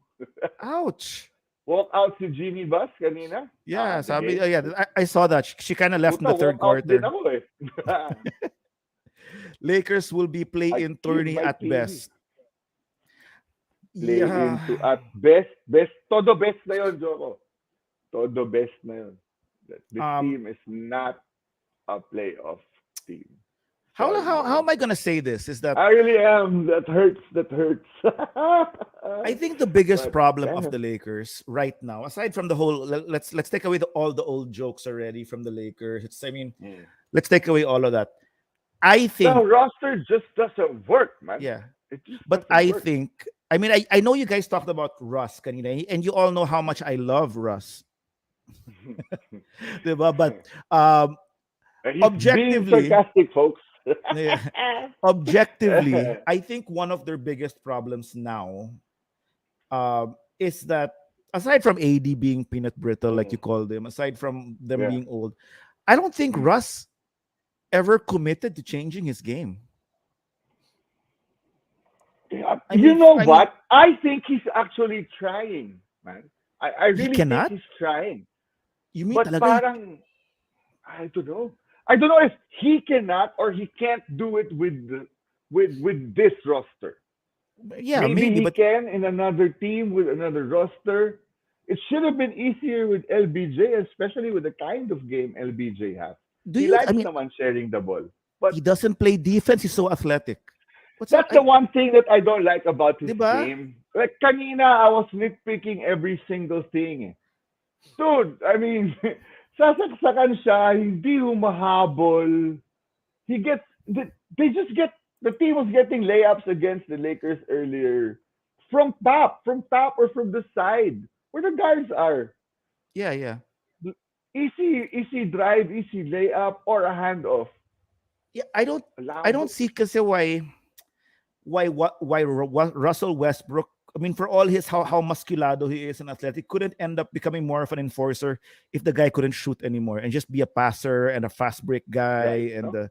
Ouch. Walk out si Jimmy Bus kanina. Yeah, sabi, Sige. I saw that. She kind of left in Puta, the walk third out din quarter. ako eh. Lakers will be I play-in killed tourney my at TV. best. Play Yeah. into at best. Todo best na yun, Joko. Todo best na yun. This Um, team is not a playoff team. how Sorry, how how boy. am I gonna say this? Is that I really am. That hurts. That hurts. I think the biggest But problem of the damn. Lakers right now, aside from the whole, let's take away all the old jokes already from the Lakers. I mean, Mm. let's take away all of that. I The think, roster just doesn't work, man. yeah, It just but doesn't I work. think, I mean, I know you guys talked about Russ kanina, and you all know how much I love Russ, diba? But um, He's being objectively, sarcastic, folks. yeah, objectively, I think one of their biggest problems now is that aside from AD being peanut brittle, like you Mm, call them, aside from them yeah. being old, I don't think Mm. Russ ever committed to changing his game. Yeah, I you mean, know what? I think he's actually trying, man. I he really think cannot. he's trying. You mean But talaga? parang, I don't know. I don't know if he cannot or he can't do it with this roster. Yeah, Maybe maybe, he but can in another team with another roster. It should have been easier with LBJ, especially with the kind of game LBJ has. do He you? I likes mean, naman sharing the ball. But he doesn't play defense. He's so athletic. What's up? that's the one thing that I don't like about his Diba? game. Like kanina, I was nitpicking every single thing. Dude, I mean, sasaksakan siya, hindi humahabol. He gets, they just get, the team was getting layups against the Lakers earlier from top or from the side, where the guards are. Yeah, yeah, Easy drive, easy layup, or a handoff. yeah. I don't Labo. see kasi why Russell Westbrook. I mean, for all his how musculado he is and athletic, couldn't end up becoming more of an enforcer if the guy couldn't shoot anymore and just be a passer and a fast break Right, guy. And no?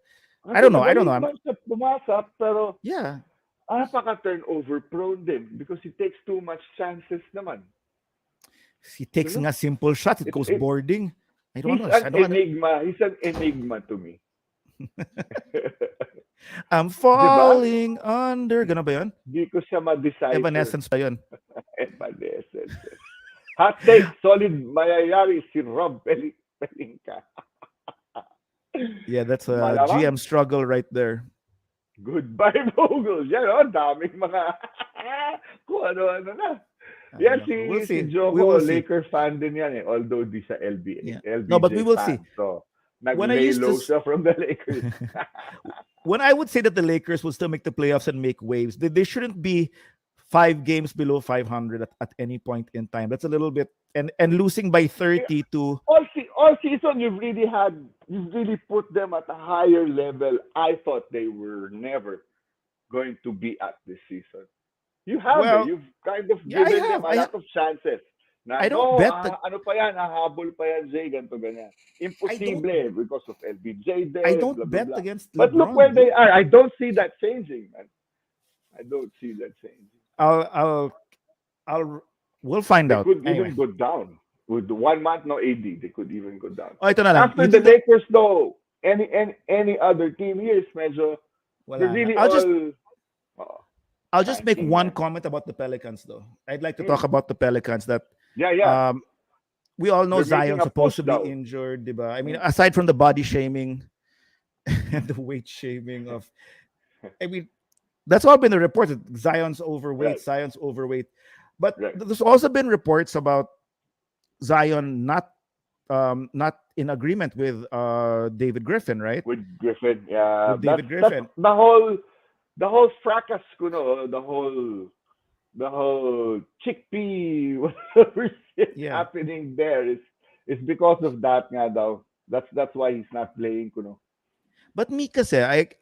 I Kasi don't know. I don't know. magaling naman siya pumasok, pero Yeah, napaka-turnover prone din because he takes too much chances naman. he You takes know? a simple shot. It goes It boarding. I don't He's know. an I don't know. enigma. He's an enigma to me. I'm 'Di ba? falling under. Gana ba yun? Di ko siya ma-decipher. Evanescence pa yun. Evanescence. Hot take, solid mayayari si Rob Pelinka. Yeah, that's a Malamang. GM struggle right there. Goodbye, Vogel. Yan, oh, daming mga kung ano-ano na. I Yan, know. We'll si see. We Joko, will see. Laker fan din yan eh. Although di sa Yeah. No, but we LBJ will see. fan. So, When I nag-lay used to low siya from the Lakers. when I would say that the Lakers will still make the playoffs and make waves, they shouldn't be 5 games below 500 at any point in time. That's a little bit and losing by 30 to All season you've really put them at a higher level. I thought they were never going to be at this season. You have well, You've kind of yeah, I given them have. a lot of chances. Na I don't no, bet the ano pa yan, hahabol pa yan, Jay, ganito, ganyan. I don't Imposible because of LBJ I there, don't blah, blah, bet blah. against But look where LeBron, they bro. are. I don't see that changing, man. I don't see that changing. I'll I'll I'll we'll find They out. could Anyway. even go down. With 1 month, no AD, they could even go down. Oh, ito na lang. After You the think that Lakers, though, any other team here is medyo, they're wala na. really all, I'll just make Tanking, one man. comment about the Pelicans, though. I'd like to talk Mm. about the Pelicans that Yeah, yeah. um, we all know They're making Zion's a push supposed to be now. injured, diba? I mean, Mm. aside from the body shaming and the weight shaming of, I mean, that's all been the reports. That Right, Zion's overweight. But right. there's also been reports about Zion not in agreement with David Griffin, right? With Griffin, yeah. With That's David Griffin. the whole fracas, kuno, the whole chickpea whatever shit Yeah. happening there is because of that nga daw. That's why he's not playing, kuno. But me kasi, like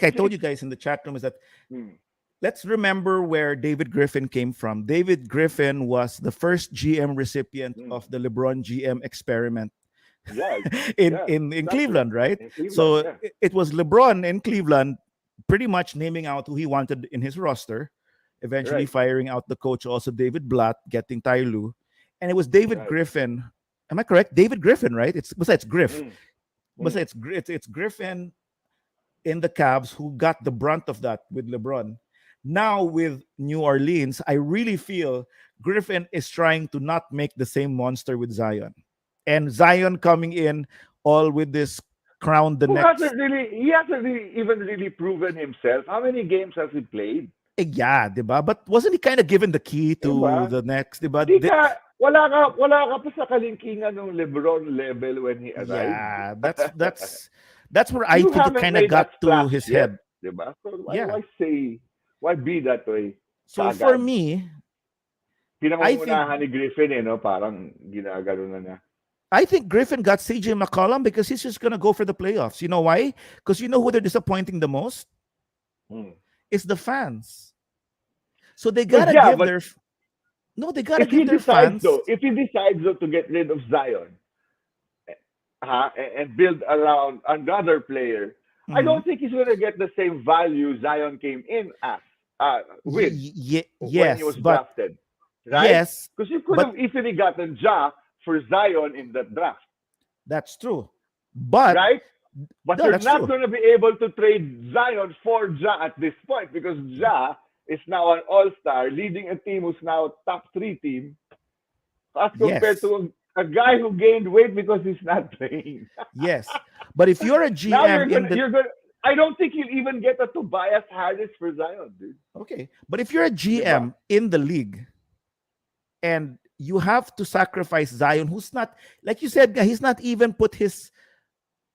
I It's, told it's you guys in the chat room, is that mm, let's remember where David Griffin came from. David Griffin was the first GM recipient mm. of the LeBron GM experiment Yeah, in yeah, exactly. Cleveland, right? In Cleveland, So yeah. it was LeBron in Cleveland pretty much naming out who he wanted in his roster, eventually Right, firing out the coach, also David Blatt, getting Ty Lue. And it was David right. Griffin. Am I correct? David Griffin, right? It's besides Griff. Mm, mm. Besides it's Griffin in the Cavs who got the brunt of that with LeBron. Now with New Orleans, I really feel Griffin is trying to not make the same monster with Zion. And Zion coming in all with this crown the Who next. hasn't really he hasn't really even really proven himself. How many games has he played? Yeah, diba? But wasn't he kind of given the key to Diba? the next, diba? Hindi ka wala ka pa sa kalingkingan ng LeBron level when he arrived. Yeah, that's where I You think it haven't kind of made that got to splash his yet, head. 'di ba? So Yeah. why be that way? So for Kaagad. me, I think Pinangungunahan ni Griffin no, parang ginagano na niya. I think Griffin got CJ McCollum because he's just gonna go for the playoffs. You know why? Because you know who they're disappointing the most? Hmm. It's the fans. So they But gotta yeah, give but their no, they gotta give their fans. if he decides though to get rid of Zion, and build around another player, I Mhm. don't think he's gonna get the same value Zion came in as with when he was Yes, but drafted, right? yes, Because you could but have easily gotten Ja for Zion in that draft, that's true. But right? But no, you're that's not true. going to be able to trade Zion for Ja at this point because Ja is now an all-star, leading a team who's now a top 3 team, as compared Yes, to a guy who gained weight because he's not playing. yes. But if you're a Now GM in the you're gonna. I don't think you'll even get a Tobias Harris for Zion, dude. okay, but if you're a Diba? GM in the league and you have to sacrifice Zion, who's not like you said, he's not even put his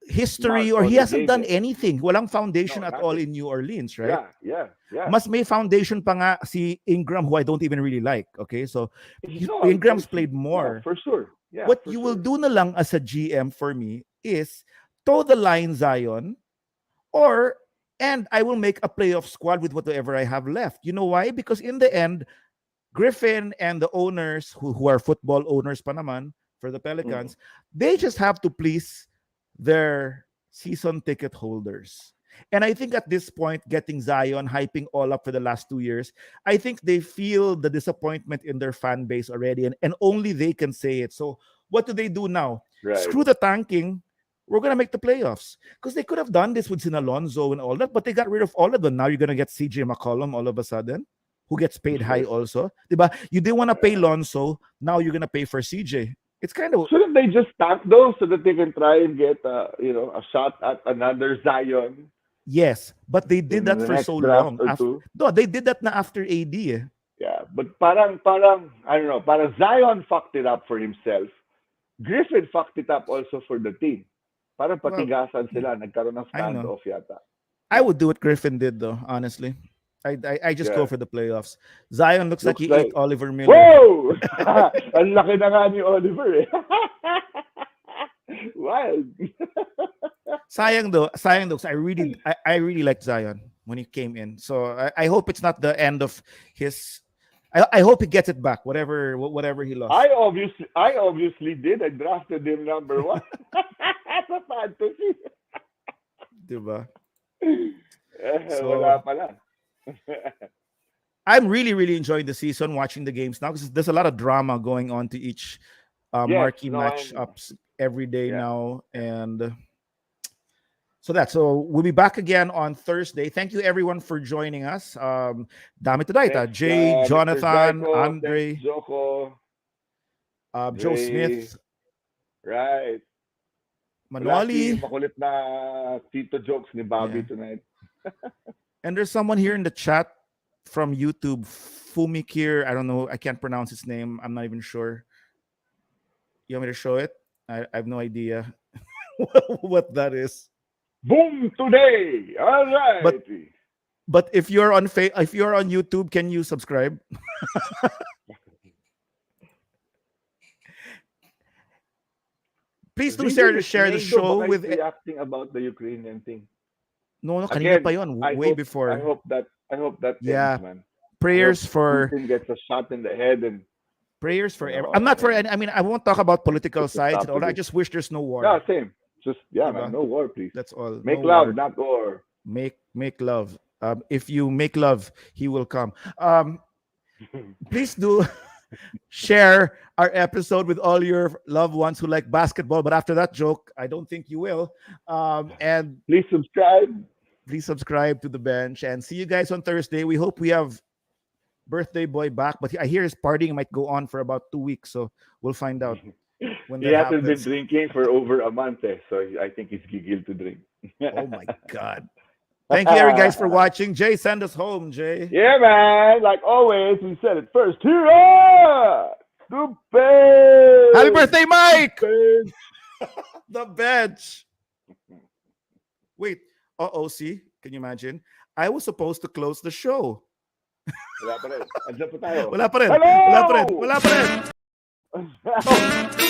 history Mark or he on the hasn't game done yet. anything. Walang foundation No, at all nothing. in New Orleans, right? Yeah, yeah, yeah. Mas may foundation pa nga si Ingram who I don't even really like. Okay, so No, Ingram's played yeah, more. for sure. Yeah, What for you will sure. do na lang as a GM for me is toe the line Zion or and I will make a playoff squad with whatever I have left. You know why? Because in the end, Griffin and the owners who are football owners pa naman for the Mm, Pelicans, they mm. just have to please their season ticket holders. And I think at this point, getting Zion hyping all up for the last 2 years, I think they feel the disappointment in their fan base already, and only they can say it. So what do they do now? Right. Screw the tanking. We're gonna make the playoffs. Because they could have done this with Sin Alonso and all that, but they got rid of all of them. Now you're gonna get CJ McCollum all of a sudden, who gets paid high also. Diba? You didn't want to pay Uh, Lonzo, now you're gonna pay for CJ. It's kind of shouldn't they just tank those so that they can try and get a shot at another Zion yes, but they did in that the for next so draft long. or After two? no, they did that na after AD. Eh. Yeah, but parang I don't know, parang Zion fucked it up for himself. Griffin fucked it up also for the team. Parang Well, patigasan sila, nagkaroon ng I know. standoff yata. I Yeah, would do what Griffin did though. Honestly, I just go yeah. for the playoffs. Zion looks like Looks he ate like, Oliver Miller. whoa! Ang laki na nga ni Oliver eh. Wild. Sayang though. 'Cause I really liked Zion when he came in. So I hope it's not the end of his. I hope he gets it back. Whatever he lost. I obviously did. I drafted him number 1. That's a fantasy. Diba? Wala So pala. I'm really enjoying the season, watching the games now because there's a lot of drama going on to each Yes, marquee no, I know. matchups every day Yeah, now, yeah. and So we'll be back again on Thursday. Thank you everyone for joining us. Dami Tadaita, Thanks, Jay, Mr. Jonathan, Zyko. Thanks, Andre, Joko, Joe Dre. Smith, Right. Wala si Manoli. makulit na Tito jokes ni Bobby Yeah. tonight. And there's someone here in the chat from YouTube, Fumikir. I don't know. I can't pronounce his name. I'm not even sure. You want me to show it? I have no idea what that is. Boom today. All But right. if you're on YouTube, can you subscribe? Please do Vivian is share the Nando show baka with reacting about the Ukrainian thing. no kanina pa Again, yon, I way hope I before. hope that I hope that ends, Yeah, man. I hope prayers for Putin gets a shot in the head and I'm not for and any. I mean, I won't talk about political puts a sides stop and to all. I this. just wish there's no Yeah, war. same. Just yeah, man. Diba? No war, please. That's all. No Make love, war. not war. Make love. If you make love, he will come. Please do share our episode with all your loved ones who like basketball. But after that joke, I don't think you will. And Please subscribe. please subscribe to the bench and see you guys on Thursday. We hope we have birthday boy back, but I hear his partying might go on for about 2 weeks, so we'll find out when He that hasn't been happens. drinking for over a month, so I think he's giggled to drink. Oh my god. Thank you every guys for watching. Jay, send us home, Jay. Yeah, man. Like always, we said it first. Here are the bench. Happy birthday, Mike! Bench. The bench. Wait. See? Can you imagine? I was supposed to close the show. Wala pa rin. Andiyan pa tayo. Wala pa rin. Hello! Wala pa rin. Wala pa rin. Oh.